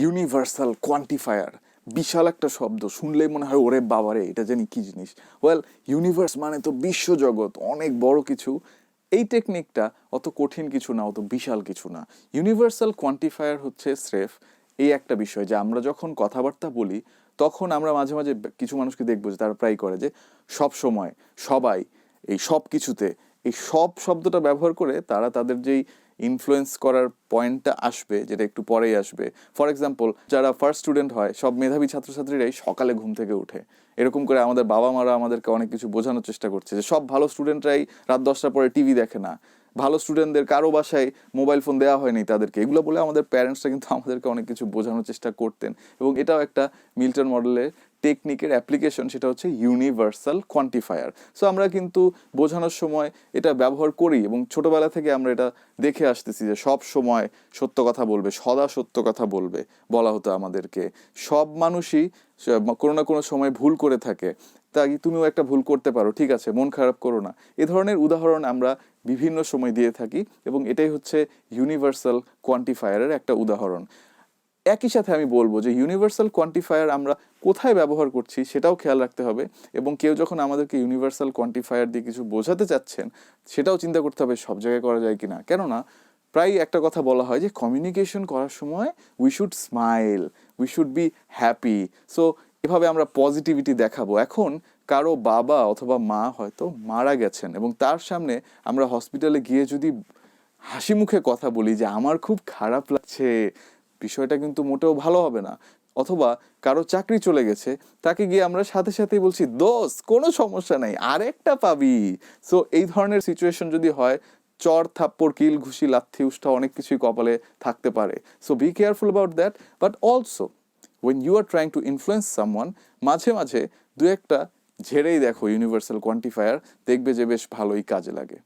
Universal quantifier, বিশাল একটা শব্দ, শুনলেই মনে হয় ওরে বাবারে এটা জানি কি জিনিস। ওয়েল, ইউনিভার্স মানে তো বিশ্বজগৎ, অনেক বড় কিছু। এই টেকনিকটা অত কঠিন কিছু না, অত বিশাল কিছু না। ইউনিভার্সাল কোয়ান্টিফায়ার হচ্ছে স্রেফ এই একটা বিষয় যে আমরা যখন কথাবার্তা বলি তখন আমরা মাঝে মাঝে কিছু মানুষকে দেখবো যে তারা প্রায় করে যে সব সময়, সবাই, এই সব কিছুতে, এই সব শব্দটা ব্যবহার করে তারা তাদের যেই ইনফ্লুয়েন্স করার পয়েন্টটা আসবে, যেটা একটু পরেই আসবে। ফর এক্সাম্পল, যারা ফার্স্ট স্টুডেন্ট হয়, সব মেধাবী ছাত্রছাত্রীরাই সকালে ঘুম থেকে উঠে। এরকম করে আমাদের বাবা মারা আমাদেরকে অনেক কিছু বোঝানোর চেষ্টা করছে যে সব ভালো স্টুডেন্টরাই রাত 10টার পরে টিভি দেখে না, ভালো স্টুডেন্টদের কারো বাসায় মোবাইল ফোন দেওয়া হয়নি তাদেরকে। এগুলো বলে আমাদের প্যারেন্টসরা কিন্তু আমাদেরকে অনেক কিছু বোঝানোর চেষ্টা করতেন, এবং এটাও একটা মিল্টন মডেলের টেকনিকের অ্যাপ্লিকেশন, সেটা হচ্ছে ইউনিভার্সাল কোয়ান্টিফায়ার। সো আমরা কিন্তু বোঝানোর সময় এটা ব্যবহার করি, এবং ছোটবেলা থেকে আমরা এটা দেখে আসতেছি যে সব সময় সত্য কথা বলবে, সদা সত্য কথা বলবে বলা হতো আমাদেরকে। সব মানুষই কোনো না কোনো সময় ভুল করে থাকে, তাই তুমিও একটা ভুল করতে পারো, ঠিক আছে, মন খারাপ করো না। এ ধরনের উদাহরণ আমরা বিভিন্ন সময় দিয়ে থাকি, এবং এটাই হচ্ছে ইউনিভার্সাল কোয়ান্টিফায়ারের একটা উদাহরণ। একই সাথে আমি বলবো যে ইউনিভার্সাল কোয়ান্টিফায়ার আমরা কোথায় ব্যবহার করছি সেটাও খেয়াল রাখতে হবে, এবং কেউ যখন আমাদেরকে ইউনিভার্সাল কোয়ান্টিফায়ার দিয়ে কিছু বোঝাতে চাচ্ছেন সেটাও চিন্তা করতে হবে সব জায়গায় করা যায় কিনা। কেননা প্রায় একটা কথা বলা হয় যে কমিউনিকেশন করার সময় we should smile, we should be happy. So এভাবে আমরা পজিটিভিটি দেখাবো। এখন কারো বাবা অথবা মা হয়তো মারা গেছেন, এবং তার সামনে আমরা হসপিটালে গিয়ে যদি হাসি মুখে কথা বলি যে আমার খুব খারাপ লাগছে, বিষয়টা কিন্তু মোটেও ভালো হবে না। অথবা কারো চাকরি চলে গেছে, তাকে গিয়ে আমরা সাথে সাথেই বলছি দোস্ত কোনো সমস্যা নাই, আরেকটা পাবি। সো এই ধরনের সিচুয়েশন যদি হয়, চর থাপ্পড় কিল ঘুষি লাথি উষ্টা অনেক কিছুই কপালে থাকতে পারে। So be careful about that. But also when you are trying to influence someone, মাঝে মাঝে দু একটা ঝেড়েই দেখো ইউনিভার্সাল কোয়ান্টিফায়ার, দেখবে যে বেশ ভালোই কাজে লাগে।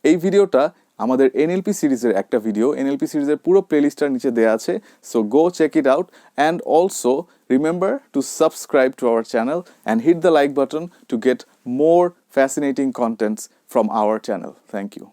এই ভিডিওটা আমাদের এনএলপি সিরিজের একটা ভিডিও, এনএলপি সিরিজের পুরো প্লেলিস্টটার নিচে দেওয়া আছে। So go check it out, and also remember to subscribe to our channel and hit the like button to get more fascinating contents from our channel. Thank you.